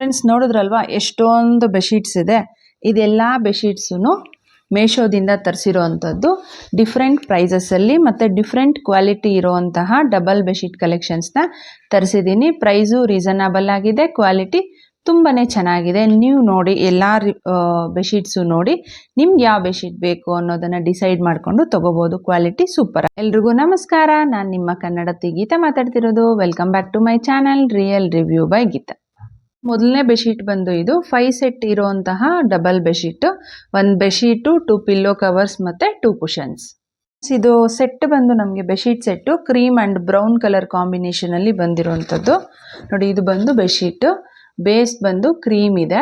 Friends ನೋಡಿದ್ರಲ್ವಾ ಎಷ್ಟೊಂದು bedsheets ಇದೆ. ಇದೆಲ್ಲ ಬೆಡ್ಶೀಟ್ಸು ಮೇಶೋದಿಂದ ತರಿಸಿರೋವಂಥದ್ದು. ಡಿಫ್ರೆಂಟ್ ಪ್ರೈಸಸಲ್ಲಿ ಮತ್ತು ಡಿಫ್ರೆಂಟ್ ಕ್ವಾಲಿಟಿ ಇರೋವಂತಹ ಡಬಲ್ ಬೆಡ್ಶೀಟ್ ಕಲೆಕ್ಷನ್ಸ್ನ ತರಿಸಿದ್ದೀನಿ. ಪ್ರೈಸು ರೀಸನಬಲ್ ಆಗಿದೆ, ಕ್ವಾಲಿಟಿ ತುಂಬಾ ಚೆನ್ನಾಗಿದೆ. ನೀವು ನೋಡಿ ಎಲ್ಲ ಬೆಡ್ಶೀಟ್ಸು ನೋಡಿ ನಿಮ್ಗೆ ಯಾವ ಬೆಡ್ಶೀಟ್ ಬೇಕು ಅನ್ನೋದನ್ನು ಡಿಸೈಡ್ ಮಾಡಿಕೊಂಡು ತೊಗೋಬೋದು. Quality super. ಎಲ್ರಿಗೂ ನಮಸ್ಕಾರ, ನಾನು ನಿಮ್ಮ ಕನ್ನಡತಿ ಗೀತಾ ಮಾತಾಡ್ತಿರೋದು. Welcome back to my channel real review by Geeta. ಮೊದಲನೇ ಬೆಡ್ಶೀಟ್ ಬಂದು ಇದು 5 ಸೆಟ್ ಇರುವಂತಹ ಡಬಲ್ ಬೆಡ್ಶೀಟ್. ಒಂದು ಬೆಡ್ಶೀಟು, 2 ಪಿಲ್ಲೋ ಕವರ್ಸ್ ಮತ್ತು 2 ಕುಷನ್ಸ್. ಇದು ಸೆಟ್ ಬಂದು ನಮಗೆ bedsheet set cream and brown colour ಕಾಂಬಿನೇಷನಲ್ಲಿ ಬಂದಿರುವಂಥದ್ದು. ನೋಡಿ, ಇದು ಬಂದು ಬೆಡ್ಶೀಟು. ಬೇಸ್ ಬಂದು ಕ್ರೀಮ್ ಇದೆ,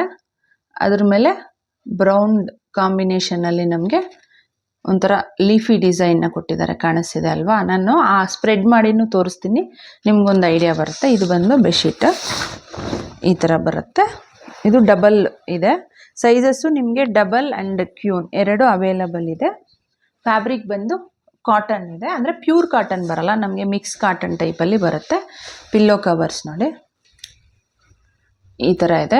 ಅದ್ರ ಮೇಲೆ ಬ್ರೌನ್ ಕಾಂಬಿನೇಷನಲ್ಲಿ ನಮಗೆ ಒಂಥರ ಲೀಫಿ ಡಿಸೈನ್ನ ಕೊಟ್ಟಿದ್ದಾರೆ, ಕಾಣಿಸ್ತಿದೆ ಅಲ್ವಾ? ನಾನು ಆ ಸ್ಪ್ರೆಡ್ ಮಾಡಿನೂ ತೋರಿಸ್ತೀನಿ, ನಿಮ್ಗೊಂದು ಐಡಿಯಾ ಬರುತ್ತೆ. ಇದು ಬಂದು ಬೆಡ್ಶೀಟ್ ಈ ಥರ ಬರುತ್ತೆ. ಇದು ಡಬಲ್ ಇದೆ. ಸೈಜಸ್ಸು ನಿಮಗೆ ಡಬಲ್ ಆ್ಯಂಡ್ ಕ್ಯೂನ್ ಎರಡು ಅವೈಲಬಲ್ ಇದೆ. ಫ್ಯಾಬ್ರಿಕ್ ಬಂದು ಕಾಟನ್ ಇದೆ, ಅಂದರೆ ಪ್ಯೂರ್ ಕಾಟನ್ ಬರಲ್ಲ, ನಮಗೆ ಮಿಕ್ಸ್ ಕಾಟನ್ ಟೈಪಲ್ಲಿ ಬರುತ್ತೆ. ಪಿಲ್ಲೋ ಕವರ್ಸ್ ನೋಡಿ ಈ ಥರ ಇದೆ.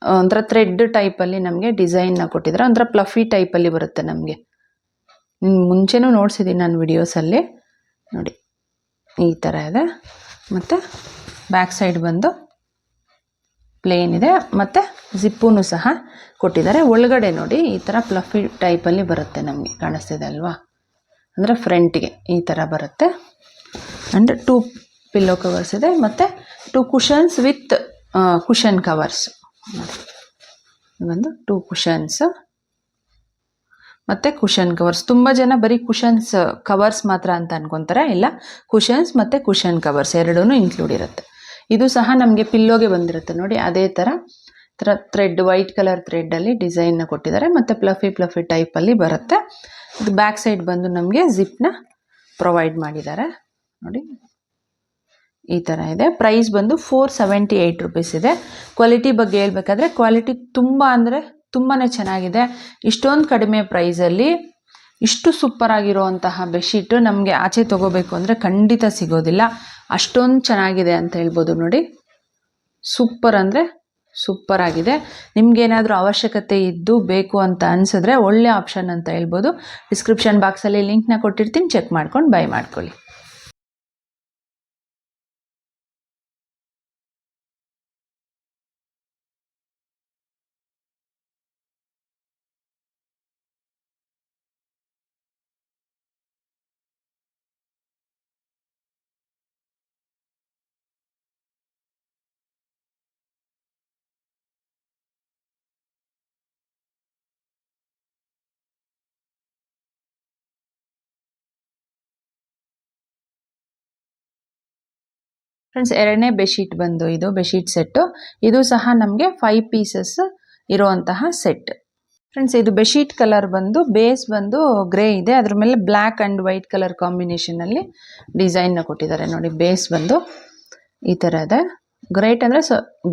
ಒಂಥರ ಥ್ರೆಡ್ ಟೈಪಲ್ಲಿ ನಮಗೆ ಡಿಸೈನ್ನ ಕೊಟ್ಟಿದ್ದಾರೆ. ಒಂಥರ ಪ್ಲಫಿ ಟೈಪಲ್ಲಿ ಬರುತ್ತೆ ನಮಗೆ. ಮುಂಚೆನೂ ನೋಡಿಸಿದ್ದೀನಿ ನಾನು ವಿಡಿಯೋಸಲ್ಲಿ. ನೋಡಿ ಈ ಥರ ಇದೆ. ಮತ್ತು ಬ್ಯಾಕ್ ಸೈಡ್ ಬಂದು ಪ್ಲೇನ್ ಇದೆ, ಮತ್ತು ಜಿಪ್ಪೂ ಸಹ ಕೊಟ್ಟಿದ್ದಾರೆ. ಒಳಗಡೆ ನೋಡಿ ಈ ಥರ ಪ್ಲಫಿ ಟೈಪಲ್ಲಿ ಬರುತ್ತೆ ನಮಗೆ, ಕಾಣಿಸ್ತಿದೆ ಅಲ್ವಾ? ಅಂದರೆ ಫ್ರಂಟಿಗೆ ಈ ಥರ ಬರುತ್ತೆ. ಆ್ಯಂಡ್ 2 ಪಿಲ್ಲೋ ಕವರ್ಸ್ ಇದೆ, ಮತ್ತು 2 ಕುಷನ್ಸ್ ವಿತ್ ಕುಷನ್ ಕವರ್ಸ್. ನೋಡಿ ಒಂದು 2 ಕುಷನ್ಸ್ ಮತ್ತು ಕುಷನ್ ಕವರ್ಸ್. ತುಂಬ ಜನ ಬರೀ ಕುಷನ್ಸ್ ಕವರ್ಸ್ ಮಾತ್ರ ಅಂತ ಅನ್ಕೊತಾರೆ. ಇಲ್ಲ, ಕುಷನ್ಸ್ ಮತ್ತು ಕುಷನ್ ಕವರ್ಸ್ ಎರಡೂ ಇನ್ಕ್ಲೂಡ್ ಇರುತ್ತೆ. ಇದು ಸಹ ನಮಗೆ ಪಿಲ್ಲೋಗೆ ಬಂದಿರುತ್ತೆ ನೋಡಿ, ಅದೇ ಥರ ಥ್ರೆಡ್, ವೈಟ್ ಕಲರ್ ಥ್ರೆಡ್ಡಲ್ಲಿ ಡಿಸೈನ್ನ ಕೊಟ್ಟಿದ್ದಾರೆ, ಮತ್ತು ಪ್ಲಫಿ ಟೈಪಲ್ಲಿ ಬರುತ್ತೆ. ಇದು ಬ್ಯಾಕ್ ಸೈಡ್ ಬಂದು ನಮಗೆ ಜಿಪ್ನ ಪ್ರೊವೈಡ್ ಮಾಡಿದ್ದಾರೆ. ನೋಡಿ ಈ ಥರ ಇದೆ. ಪ್ರೈಸ್ ಬಂದು 478 ರುಪೀಸ್ ಇದೆ. ಕ್ವಾಲಿಟಿ ಬಗ್ಗೆ ಹೇಳ್ಬೇಕಾದ್ರೆ ಕ್ವಾಲಿಟಿ ತುಂಬ ಅಂದರೆ ತುಂಬಾ ಚೆನ್ನಾಗಿದೆ. ಇಷ್ಟೊಂದು ಕಡಿಮೆ ಪ್ರೈಸಲ್ಲಿ ಇಷ್ಟು ಸೂಪರಾಗಿರುವಂತಹ ಬೆಡ್ಶೀಟು ನಮಗೆ ಆಚೆ ತೊಗೋಬೇಕು ಅಂದರೆ ಖಂಡಿತ ಸಿಗೋದಿಲ್ಲ. ಅಷ್ಟೊಂದು ಚೆನ್ನಾಗಿದೆ ಅಂತ ಹೇಳ್ಬೋದು. ನೋಡಿ, ಸೂಪರ್ ಅಂದರೆ ಸೂಪರ್ ಆಗಿದೆ. ನಿಮಗೇನಾದರೂ ಅವಶ್ಯಕತೆ ಇದ್ದು ಬೇಕು ಅಂತ ಅನಿಸಿದ್ರೆ ಒಳ್ಳೆ ಆಪ್ಷನ್ ಅಂತ ಹೇಳ್ಬೋದು. ಡಿಸ್ಕ್ರಿಪ್ಷನ್ ಬಾಕ್ಸಲ್ಲಿ ಲಿಂಕ್ನ ಕೊಟ್ಟಿರ್ತೀನಿ, ಚೆಕ್ ಮಾಡ್ಕೊಂಡು ಬೈ ಮಾಡ್ಕೊಳ್ಳಿ. ಫ್ರೆಂಡ್ಸ್, ಎರಡನೇ ಬೆಡ್ಶೀಟ್ ಬಂದು ಇದು ಬೆಡ್ಶೀಟ್ ಸೆಟ್ಟು. ಇದು ಸಹ ನಮಗೆ 5 ಪೀಸಸ್ ಇರುವಂತಹ ಸೆಟ್. ಫ್ರೆಂಡ್ಸ್, ಇದು ಬೆಡ್ಶೀಟ್ ಕಲರ್ ಬಂದು ಬೇಸ್ ಬಂದು ಗ್ರೇ ಇದೆ, ಅದ್ರ ಮೇಲೆ ಬ್ಲ್ಯಾಕ್ ಆ್ಯಂಡ್ ವೈಟ್ ಕಲರ್ ಕಾಂಬಿನೇಷನಲ್ಲಿ ಡಿಸೈನ್ನ ಕೊಟ್ಟಿದ್ದಾರೆ. ನೋಡಿ, ಬೇಸ್ ಬಂದು ಈ ಥರ ಇದೆ.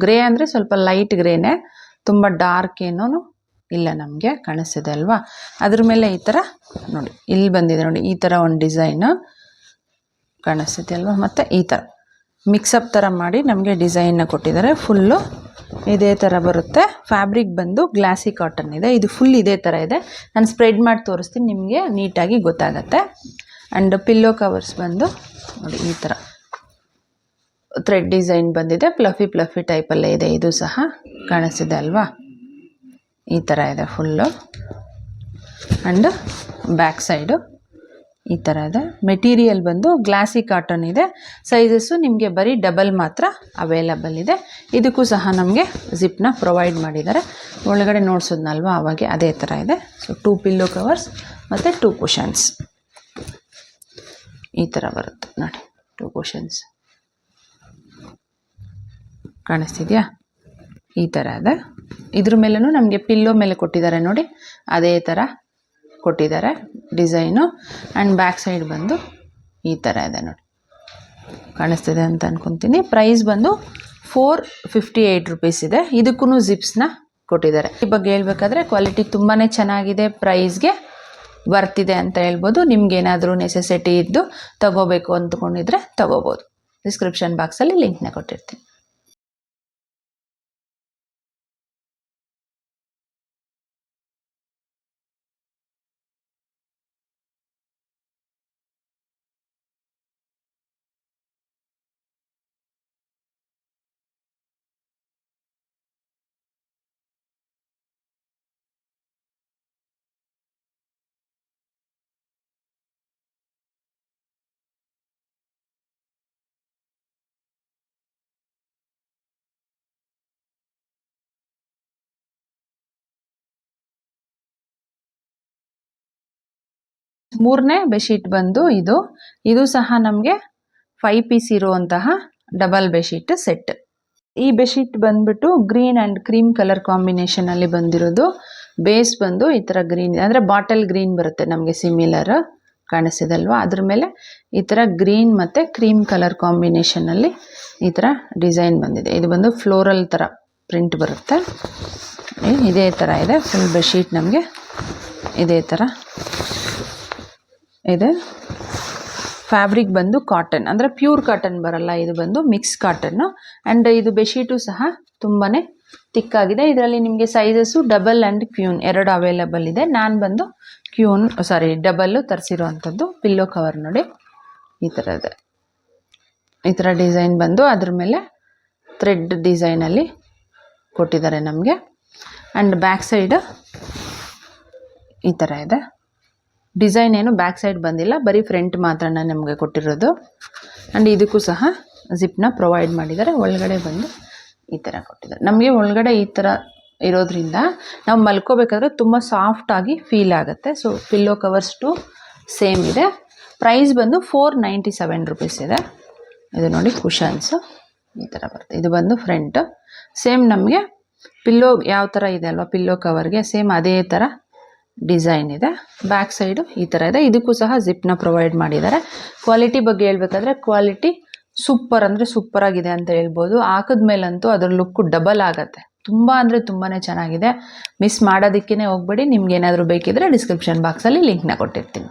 ಗ್ರೇ ಅಂದರೆ ಸ್ವಲ್ಪ ಲೈಟ್ ಗ್ರೇನೇ, ತುಂಬ ಡಾರ್ಕ್ ಏನೂ ಇಲ್ಲ ನಮಗೆ, ಕಾಣಿಸ್ತಿದೆ ಅಲ್ವಾ? ಅದ್ರ ಮೇಲೆ ಈ ಥರ ನೋಡಿ, ಇಲ್ಲಿ ಬಂದಿದೆ ನೋಡಿ, ಈ ಥರ ಒಂದು ಡಿಸೈನು ಕಾಣಿಸ್ತಿದೆ ಅಲ್ವಾ? ಮತ್ತು ಈ ಥರ ಮಿಕ್ಸಪ್ ಥರ ಮಾಡಿ ನಮಗೆ ಡಿಸೈನ್ನ ಕೊಟ್ಟಿದ್ದಾರೆ. ಫುಲ್ಲು ಇದೇ ಥರ ಬರುತ್ತೆ. ಫ್ಯಾಬ್ರಿಕ್ ಬಂದು ಗ್ಲಾಸಿ ಕಾಟನ್ ಇದೆ. ಇದು ಫುಲ್ ಇದೇ ಥರ ಇದೆ. ನಾನು ಸ್ಪ್ರೆಡ್ ಮಾಡಿ ತೋರಿಸ್ತೀನಿ, ನಿಮಗೆ ನೀಟಾಗಿ ಗೊತ್ತಾಗತ್ತೆ. ಆ್ಯಂಡ್ ಪಿಲ್ಲೋ ಕವರ್ಸ್ ಬಂದು ನೋಡಿ ಈ ಥರ ಥ್ರೆಡ್ ಡಿಸೈನ್ ಬಂದಿದೆ. ಪ್ಲಫಿ ಟೈಪಲ್ಲೇ ಇದೆ. ಇದು ಸಹ ಕಾಣಿಸ್ತಿದೆ ಅಲ್ವಾ? ಈ ಥರ ಇದೆ ಫುಲ್ಲು. ಆ್ಯಂಡ್ ಬ್ಯಾಕ್ ಸೈಡು ಈ ಥರ ಇದೆ. ಮೆಟೀರಿಯಲ್ ಬಂದು ಗ್ಲಾಸಿ ಕಾಟನ್ ಇದೆ. ಸೈಜಸ್ಸು ನಿಮಗೆ ಬರೀ ಡಬಲ್ ಮಾತ್ರ ಅವೈಲಬಲ್ ಇದೆ. ಇದಕ್ಕೂ ಸಹ ನಮಗೆ ಜಿಪ್ನ ಪ್ರೊವೈಡ್ ಮಾಡಿದ್ದಾರೆ. ಒಳಗಡೆ ನೋಡ್ಸೋದ್ನಲ್ವ ಅವಾಗೆ ಅದೇ ಥರ ಇದೆ. ಸೊ 2 ಪಿಲ್ಲೋ ಕವರ್ಸ್ ಮತ್ತು 2 ಕುಷನ್ಸ್ ಈ ಥರ ಬರುತ್ತೆ ನೋಡಿ. 2 ಕುಷನ್ಸ್ ಕಾಣಿಸ್ತಿದೆಯಾ? ಈ ಥರ ಇದೆ. ಇದ್ರ ಮೇಲೂ ನಮಗೆ ಪಿಲ್ಲೋ ಮೇಲೆ ಕೊಟ್ಟಿದ್ದಾರೆ ನೋಡಿ, ಅದೇ ಥರ ಕೊಟ್ಟಿದ್ದಾರೆ ಡಿಸೈನು. ಆ್ಯಂಡ್ ಬ್ಯಾಕ್ ಸೈಡ್ ಬಂದು ಈ ಥರ ಇದೆ ನೋಡಿ, ಕಾಣಿಸ್ತಿದೆ ಅಂತ ಅಂದ್ಕೊತೀನಿ. ಪ್ರೈಸ್ ಬಂದು 458 ರುಪೀಸ್ ಇದೆ. ಇದಕ್ಕೂ ಜಿಪ್ಸ್ನ ಕೊಟ್ಟಿದ್ದಾರೆ. ಈ ಬಗ್ಗೆ ಹೇಳ್ಬೇಕಾದ್ರೆ ಕ್ವಾಲಿಟಿ ತುಂಬಾ ಚೆನ್ನಾಗಿದೆ, ಪ್ರೈಸ್ಗೆ ಬರ್ತಿದೆ ಅಂತ ಹೇಳ್ಬೋದು. ನಿಮ್ಗೇನಾದರೂ ನೆಸೆಸಿಟಿ ಇದ್ದು ತಗೋಬೇಕು ಅಂದ್ಕೊಂಡಿದ್ರೆ ತಗೋಬೋದು. ಡಿಸ್ಕ್ರಿಪ್ಷನ್ ಬಾಕ್ಸಲ್ಲಿ ಲಿಂಕ್ನ ಕೊಟ್ಟಿರ್ತೀನಿ. ಮೂರನೇ ಬೆಡ್ಶೀಟ್ ಬಂದು ಇದು ಸಹ ನಮಗೆ 5 ಪೀಸ್ ಇರುವಂತಹ ಡಬಲ್ ಬೆಡ್ಶೀಟ್ ಸೆಟ್. ಈ ಬೆಡ್ಶೀಟ್ ಬಂದ್ಬಿಟ್ಟು ಗ್ರೀನ್ ಆ್ಯಂಡ್ ಕ್ರೀಮ್ ಕಲರ್ ಕಾಂಬಿನೇಷನಲ್ಲಿ ಬಂದಿರೋದು. ಬೇಸ್ ಬಂದು ಈ ಥರ ಗ್ರೀನ್ ಅಂದರೆ ಬಾಟಲ್ ಗ್ರೀನ್ ಬರುತ್ತೆ ನಮಗೆ ಸಿಮಿಲರ್ ಕಾಣಿಸ್ತಿದೆ ಅಲ್ವಾ. ಅದ್ರ ಮೇಲೆ ಈ ಥರ ಗ್ರೀನ್ ಮತ್ತು ಕ್ರೀಮ್ ಕಲರ್ ಕಾಂಬಿನೇಷನಲ್ಲಿ ಈ ಥರ ಡಿಸೈನ್ ಬಂದಿದೆ. ಇದು ಬಂದು ಫ್ಲೋರಲ್ ಥರ ಪ್ರಿಂಟ್ ಬರುತ್ತೆ. ಇದೇ ಥರ ಇದೆ ಫುಲ್ ಬೆಡ್ಶೀಟ್. ನಮಗೆ ಇದೇ ಥರ ಇದೆ. ಫ್ಯಾಬ್ರಿಕ್ ಬಂದು ಕಾಟನ್ ಅಂದರೆ ಪ್ಯೂರ್ ಕಾಟನ್ ಬರಲ್ಲ, ಇದು ಬಂದು ಮಿಕ್ಸ್ ಕಾಟನ್ನು. ಆ್ಯಂಡ್ ಇದು ಬೆಡ್ಶೀಟು ಸಹ ತುಂಬಾ ತಿಕ್ಕಾಗಿದೆ. ಇದರಲ್ಲಿ ನಿಮಗೆ ಸೈಜಸ್ಸು ಡಬಲ್ ಆ್ಯಂಡ್ ಕ್ಯೂನ್ ಎರಡು ಅವೈಲಬಲ್ ಇದೆ. ನಾನು ಬಂದು ಡಬಲ್ಲು ತರಿಸಿರೋವಂಥದ್ದು. ಪಿಲ್ಲೋ ಕವರ್ ನೋಡಿ ಈ ಥರ ಇದೆ. ಈ ಥರ ಡಿಸೈನ್ ಬಂದು ಅದ್ರ ಮೇಲೆ ಥ್ರೆಡ್ ಡಿಸೈನಲ್ಲಿ ಕೊಟ್ಟಿದ್ದಾರೆ ನಮಗೆ. ಆ್ಯಂಡ್ ಬ್ಯಾಕ್ ಸೈಡ್ ಈ ಥರ ಇದೆ. ಡಿಸೈನ್ ಏನು ಬ್ಯಾಕ್ ಸೈಡ್ ಬಂದಿಲ್ಲ, ಬರೀ ಫ್ರಂಟ್ ಮಾತ್ರ ನಮಗೆ ಕೊಟ್ಟಿರೋದು. ಆ್ಯಂಡ್ ಇದಕ್ಕೂ ಸಹ ಜಿಪ್ನ ಪ್ರೊವೈಡ್ ಮಾಡಿದ್ದಾರೆ. ಒಳಗಡೆ ಬಂದು ಈ ಥರ ಕೊಟ್ಟಿದ್ದಾರೆ. ನಮಗೆ ಒಳಗಡೆ ಈ ಥರ ಇರೋದ್ರಿಂದ ನಾವು ಮಲ್ಕೋಬೇಕಾದ್ರೆ ತುಂಬ ಸಾಫ್ಟಾಗಿ ಫೀಲ್ ಆಗುತ್ತೆ. So pillow covers two same ಇದೆ. ಪ್ರೈಸ್ ಬಂದು 497 ರುಪೀಸ್ ಇದೆ. ಇದು ನೋಡಿ ಕುಷನ್ಸು ಈ ಥರ ಬರುತ್ತೆ. ಇದು ಬಂದು ಫ್ರಂಟ್. ಸೇಮ್ ನಮಗೆ ಪಿಲ್ಲೋ ಯಾವ ಥರ ಇದೆ ಅಲ್ವಾ ಪಿಲ್ಲೋ ಕವರ್ಗೆ, ಸೇಮ್ ಅದೇ ಥರ ಡಿಸೈನ್ ಇದೆ. ಬ್ಯಾಕ್ ಸೈಡು ಈ ಥರ ಇದೆ. ಇದಕ್ಕೂ ಸಹ ಜಿಪ್ನ ಪ್ರೊವೈಡ್ ಮಾಡಿದ್ದಾರೆ. ಕ್ವಾಲಿಟಿ ಬಗ್ಗೆ ಹೇಳ್ಬೇಕಾದ್ರೆ ಕ್ವಾಲಿಟಿ ಸೂಪರ್ ಅಂದರೆ ಸೂಪರಾಗಿದೆ ಅಂತ ಹೇಳ್ಬೋದು. ಹಾಕಿದ್ಮೇಲಂತೂ ಅದರ ಲುಕ್ಕು ಡಬಲ್ ಆಗುತ್ತೆ. ತುಂಬ ಅಂದರೆ ತುಂಬಾ ಚೆನ್ನಾಗಿದೆ. ಮಿಸ್ ಮಾಡೋದಕ್ಕೇ ಹೋಗ್ಬೇಡಿ. ನಿಮ್ಗೆ ಏನಾದರೂ ಬೇಕಿದ್ರೆ ಡಿಸ್ಕ್ರಿಪ್ಷನ್ ಬಾಕ್ಸಲ್ಲಿ ಲಿಂಕ್ನ ಕೊಟ್ಟಿರ್ತೀನಿ.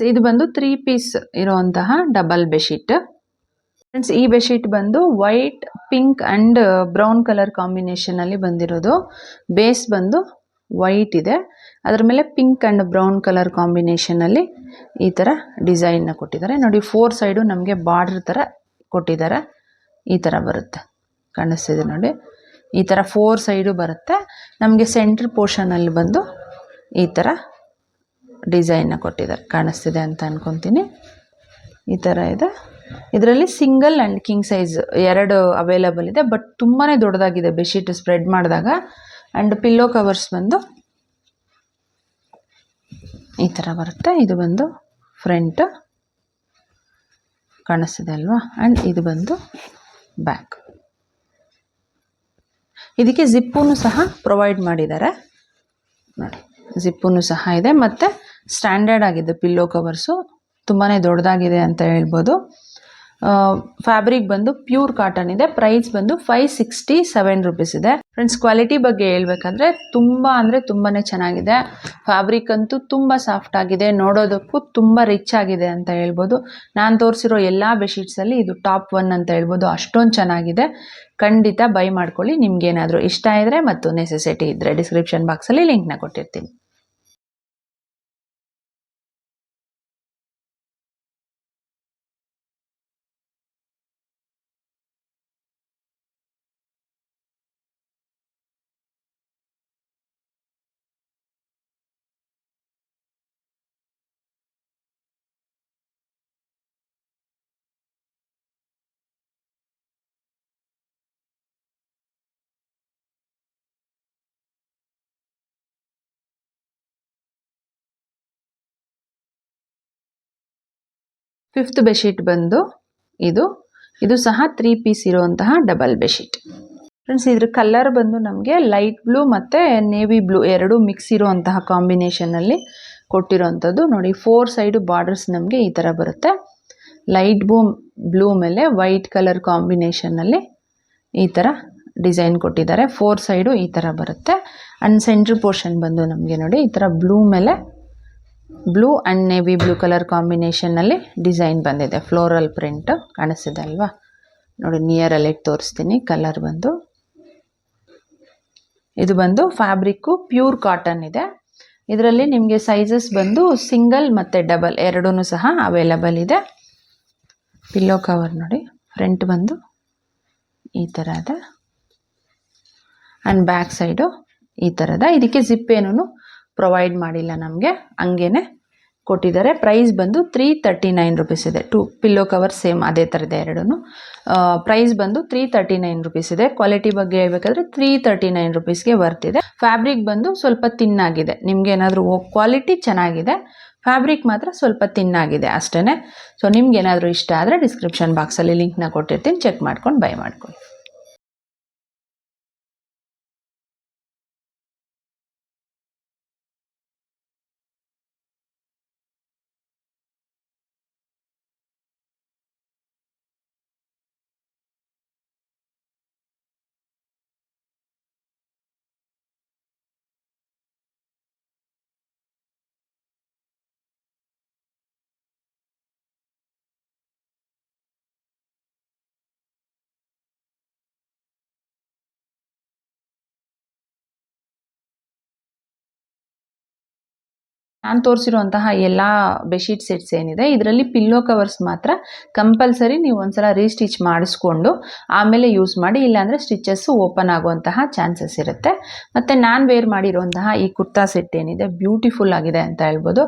ಇದು ಬಂದು 3 ಪೀಸ್ ಇರುವಂತಹ ಡಬಲ್ ಬೆಡ್ಶೀಟ್. ಫ್ರೆಂಡ್ಸ್ ಈ ಬೆಡ್ಶೀಟ್ ಬಂದು white, pink and brown colour ಕಾಂಬಿನೇಷನಲ್ಲಿ ಬಂದಿರೋದು. ಬೇಸ್ ಬಂದು ವೈಟ್ ಇದೆ, ಅದರ ಮೇಲೆ ಪಿಂಕ್ ಆ್ಯಂಡ್ ಬ್ರೌನ್ ಕಲರ್ ಕಾಂಬಿನೇಷನಲ್ಲಿ ಈ ಥರ ಡಿಸೈನ್ನ ಕೊಟ್ಟಿದ್ದಾರೆ ನೋಡಿ. 4 ಸೈಡು ನಮಗೆ ಬಾರ್ಡ್ರ್ ಥರ ಕೊಟ್ಟಿದ್ದಾರೆ. ಈ ಥರ ಬರುತ್ತೆ, ಕಾಣಿಸ್ತಿದೆ ನೋಡಿ. ಈ ಥರ 4 ಸೈಡು ಬರುತ್ತೆ. ನಮಗೆ ಸೆಂಟ್ರ್ ಪೋರ್ಷನಲ್ಲಿ ಬಂದು ಈ ಥರ ಡಿಸೈನ್ನ ಕೊಟ್ಟಿದ್ದಾರೆ, ಕಾಣಿಸ್ತಿದೆ ಅಂತ ಅಂದ್ಕೊತೀನಿ. ಈ ಥರ ಇದೆ. ಇದರಲ್ಲಿ ಸಿಂಗಲ್ ಆ್ಯಂಡ್ ಕಿಂಗ್ ಸೈಜ್ ಎರಡು ಅವೈಲಬಲ್ ಇದೆ. ಬಟ್ ತುಂಬಾ ದೊಡ್ಡದಾಗಿದೆ ಬೆಡ್ಶೀಟ್ ಸ್ಪ್ರೆಡ್ ಮಾಡಿದಾಗ. ಆ್ಯಂಡ್ ಪಿಲ್ಲೋ ಕವರ್ಸ್ ಬಂದು ಈ ಥರ ಬರುತ್ತೆ. ಇದು ಬಂದು ಫ್ರಂಟ್, ಕಾಣಿಸ್ತಿದೆ ಅಲ್ವಾ. ಆ್ಯಂಡ್ ಇದು ಬಂದು ಬ್ಯಾಕ್. ಇದಕ್ಕೆ ಜಿಪ್ಪೂ ಸಹ ಪ್ರೊವೈಡ್ ಮಾಡಿದ್ದಾರೆ ನೋಡಿ. ಜಿಪ್ಪೂ ಸಹ ಇದೆ. ಮತ್ತು ಸ್ಟ್ಯಾಂಡರ್ಡ್ ಆಗಿದೆ ಪಿಲ್ಲೋ ಕವರ್ಸು, ತುಂಬಾ ದೊಡ್ಡದಾಗಿದೆ ಅಂತ ಹೇಳ್ಬೋದು. ಫ್ಯಾಬ್ರಿಕ್ ಬಂದು ಪ್ಯೂರ್ ಕಾಟನ್ ಇದೆ. ಪ್ರೈಸ್ ಬಂದು 567 ರುಪೀಸ್ ಇದೆ. ಫ್ರೆಂಡ್ಸ್ ಕ್ವಾಲಿಟಿ ಬಗ್ಗೆ ಹೇಳ್ಬೇಕಂದ್ರೆ ತುಂಬ ಅಂದರೆ ತುಂಬಾ ಚೆನ್ನಾಗಿದೆ. ಫ್ಯಾಬ್ರಿಕ್ ಅಂತೂ ತುಂಬ ಸಾಫ್ಟ್ ಆಗಿದೆ, ನೋಡೋದಕ್ಕೂ ತುಂಬ ರಿಚ್ ಆಗಿದೆ ಅಂತ ಹೇಳ್ಬೋದು. ನಾನು ತೋರಿಸಿರೋ ಎಲ್ಲ ಬೆಡ್ಶೀಟ್ಸಲ್ಲಿ ಇದು ಟಾಪ್ 1 ಅಂತ ಹೇಳ್ಬೋದು. ಅಷ್ಟೊಂದು ಚೆನ್ನಾಗಿದೆ. ಖಂಡಿತ ಬೈ ಮಾಡ್ಕೊಳ್ಳಿ. ನಿಮ್ಗೇನಾದರೂ ಇಷ್ಟ ಇದ್ದರೆ ಮತ್ತು ನೆಸೆಸಿಟಿ ಇದ್ದರೆ ಡಿಸ್ಕ್ರಿಪ್ಷನ್ ಬಾಕ್ಸಲ್ಲಿ ಲಿಂಕ್ನ ಕೊಟ್ಟಿರ್ತೀನಿ. ಫಿಫ್ತ್ ಬೆಡ್ಶೀಟ್ ಬಂದು ಇದು ಸಹ 3 ಪೀಸ್ ಇರುವಂತಹ ಡಬಲ್ ಬೆಡ್ಶೀಟ್. ಫ್ರೆಂಡ್ಸ್ ಇದ್ರ ಕಲರ್ ಬಂದು ನಮಗೆ ಲೈಟ್ ಬ್ಲೂ ಮತ್ತು ನೇವಿ ಬ್ಲೂ ಎರಡು ಮಿಕ್ಸ್ ಇರುವಂತಹ ಕಾಂಬಿನೇಷನಲ್ಲಿ ಕೊಟ್ಟಿರೋವಂಥದ್ದು ನೋಡಿ. 4 ಸೈಡು ಬಾರ್ಡರ್ಸ್ ನಮಗೆ ಈ ಥರ ಬರುತ್ತೆ. ಲೈಟ್ ಬ್ಲೂ ಮೇಲೆ ವೈಟ್ ಕಲರ್ ಕಾಂಬಿನೇಷನಲ್ಲಿ ಈ ಥರ ಡಿಸೈನ್ ಕೊಟ್ಟಿದ್ದಾರೆ. 4 ಸೈಡು ಈ ಥರ ಬರುತ್ತೆ. ಆ್ಯಂಡ್ ಸೆಂಟ್ರ್ ಪೋರ್ಷನ್ ಬಂದು ನಮಗೆ ನೋಡಿ ಈ ಥರ ಬ್ಲೂ ಮೇಲೆ blue and navy blue colour ಕಾಂಬಿನೇಷನ್ನಲ್ಲಿ ಡಿಸೈನ್ ಬಂದಿದೆ. ಫ್ಲೋರಲ್ ಪ್ರಿಂಟ್ ಕಾಣಿಸ್ತಿದೆ ಅಲ್ವಾ. ನೋಡಿ ನಿಯರಲ್ಲಿ ತೋರಿಸ್ತೀನಿ. ಕಲರ್ ಬಂದು ಇದು ಬಂದು ಫ್ಯಾಬ್ರಿಕ್ಕು ಪ್ಯೂರ್ ಕಾಟನ್ ಇದೆ. ಇದರಲ್ಲಿ ನಿಮಗೆ ಸೈಜಸ್ ಬಂದು ಸಿಂಗಲ್ ಮತ್ತು ಡಬಲ್ ಎರಡೂ ಸಹ ಅವೈಲಬಲ್ ಇದೆ. ಪಿಲ್ಲೋ ಕವರ್ ನೋಡಿ, ಫ್ರಂಟ್ ಬಂದು ಈ ಥರ ಇದೆ ಆ್ಯಂಡ್ ಬ್ಯಾಕ್ ಸೈಡು ಈ ಥರದ. ಇದಕ್ಕೆ ಜಿಪ್ ಏನೂ ಪ್ರೊವೈಡ್ ಮಾಡಿಲ್ಲ, ನಮಗೆ ಹಂಗೇನೆ ಕೊಟ್ಟಿದ್ದಾರೆ. ಪ್ರೈಸ್ ಬಂದು 339 ರುಪೀಸ್ ಇದೆ. ಪಿಲ್ಲೋ ಕವರ್ ಸೇಮ್ ಅದೇ ಥರದೇ ಎರಡೂ. ಪ್ರೈಸ್ ಬಂದು 339 ರುಪೀಸ್ ಇದೆ. ಕ್ವಾಲಿಟಿ ಬಗ್ಗೆ ಹೇಳ್ಬೇಕಾದ್ರೆ 339 ರುಪೀಸ್ಗೆ ಬರ್ತಿದೆ. ಫ್ಯಾಬ್ರಿಕ್ ಬಂದು ಸ್ವಲ್ಪ ತಿನ್ನಾಗಿದೆ. ನಿಮ್ಗೆ ಏನಾದರೂ ಕ್ವಾಲಿಟಿ ಚೆನ್ನಾಗಿದೆ, ಫ್ಯಾಬ್ರಿಕ್ ಮಾತ್ರ ಸ್ವಲ್ಪ ತಿನ್ನಾಗಿದೆ ಅಷ್ಟೇ. ಸೊ ನಿಮ್ಗೆ ಏನಾದರೂ ಇಷ್ಟ ಆದರೆ ಡಿಸ್ಕ್ರಿಪ್ಷನ್ ಬಾಕ್ಸಲ್ಲಿ ಲಿಂಕ್ನ ಕೊಟ್ಟಿರ್ತೀನಿ, ಚೆಕ್ ಮಾಡ್ಕೊಂಡು ಬೈ ಮಾಡ್ಕೊಳ್ಳಿ. ನಾನು ತೋರಿಸಿರುವಂತಹ ಎಲ್ಲ ಬೆಡ್ಶೀಟ್ ಸೆಟ್ಸ್ ಏನಿದೆ ಇದರಲ್ಲಿ ಪಿಲ್ಲೋ ಕವರ್ಸ್ ಮಾತ್ರ ಕಂಪಲ್ಸರಿ ನೀವು ಒಂದ್ಸಲ ರೀಸ್ಟಿಚ್ ಮಾಡಿಸ್ಕೊಂಡು ಆಮೇಲೆ ಯೂಸ್ ಮಾಡಿ, ಇಲ್ಲಾಂದರೆ ಸ್ಟಿಚಸ್ಸು ಓಪನ್ ಆಗುವಂತಹ ಚಾನ್ಸಸ್ ಇರುತ್ತೆ. ಮತ್ತು ನಾನು ವೇರ್ ಮಾಡಿರುವಂತಹ ಈ ಕುರ್ತಾ ಸೆಟ್ ಏನಿದೆ ಬ್ಯೂಟಿಫುಲ್ ಆಗಿದೆ ಅಂತ ಹೇಳ್ಬೋದು.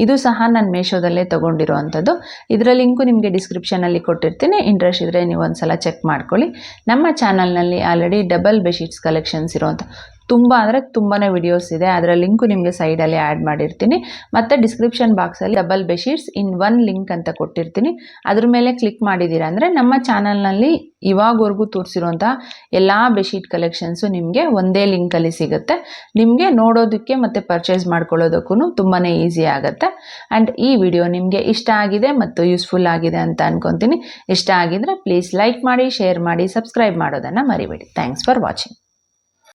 ಇದು ಸಹ ನಾನು ಮೀಶೋದಲ್ಲೇ ತೊಗೊಂಡಿರುವಂಥದ್ದು. ಇದರ ಲಿಂಕು ನಿಮಗೆ ಡಿಸ್ಕ್ರಿಪ್ಷನಲ್ಲಿ ಕೊಟ್ಟಿರ್ತೀನಿ, ಇಂಟ್ರೆಸ್ಟ್ ಇದ್ದರೆ ನೀವು ಒಂದ್ಸಲ ಚೆಕ್ ಮಾಡ್ಕೊಳ್ಳಿ. ನಮ್ಮ ಚಾನಲ್ನಲ್ಲಿ ಆಲ್ರೆಡಿ ಡಬಲ್ ಬೆಡ್ಶೀಟ್ಸ್ ಕಲೆಕ್ಷನ್ಸ್ ಇರುವಂಥ ತುಂಬ ಅಂದರೆ ತುಂಬಾ ವಿಡಿಯೋಸ್ ಇದೆ. ಅದರ ಲಿಂಕು ನಿಮಗೆ ಸೈಡಲ್ಲಿ ಆ್ಯಡ್ ಮಾಡಿರ್ತೀನಿ. ಮತ್ತು ಡಿಸ್ಕ್ರಿಪ್ಷನ್ ಬಾಕ್ಸಲ್ಲಿ double bedsheets in one link ಅಂತ ಕೊಟ್ಟಿರ್ತೀನಿ. ಅದ್ರ ಮೇಲೆ ಕ್ಲಿಕ್ ಮಾಡಿದ್ದೀರಾ ಅಂದರೆ ನಮ್ಮ ಚಾನಲ್ನಲ್ಲಿ ಇವಾಗವರೆಗೂ ತೋರಿಸಿರುವಂತಹ ಎಲ್ಲ ಬೆಡ್ಶೀಟ್ ಕಲೆಕ್ಷನ್ಸು ನಿಮಗೆ ಒಂದೇ ಲಿಂಕಲ್ಲಿ ಸಿಗುತ್ತೆ. ನಿಮಗೆ ನೋಡೋದಕ್ಕೆ ಮತ್ತು ಪರ್ಚೇಸ್ ಮಾಡ್ಕೊಳ್ಳೋದಕ್ಕೂ ತುಂಬಾ ಈಸಿ ಆಗುತ್ತೆ. ಆ್ಯಂಡ್ ಈ ವಿಡಿಯೋ ನಿಮಗೆ ಇಷ್ಟ ಆಗಿದೆ ಮತ್ತು ಯೂಸ್ಫುಲ್ ಆಗಿದೆ ಅಂತ ಅನ್ಕೊತೀನಿ. ಇಷ್ಟ ಆಗಿದ್ರೆ ಪ್ಲೀಸ್ ಲೈಕ್ ಮಾಡಿ, ಶೇರ್ ಮಾಡಿ, ಸಬ್ಸ್ಕ್ರೈಬ್ ಮಾಡೋದನ್ನು ಮರಿಬೇಡಿ. Thanks for watching.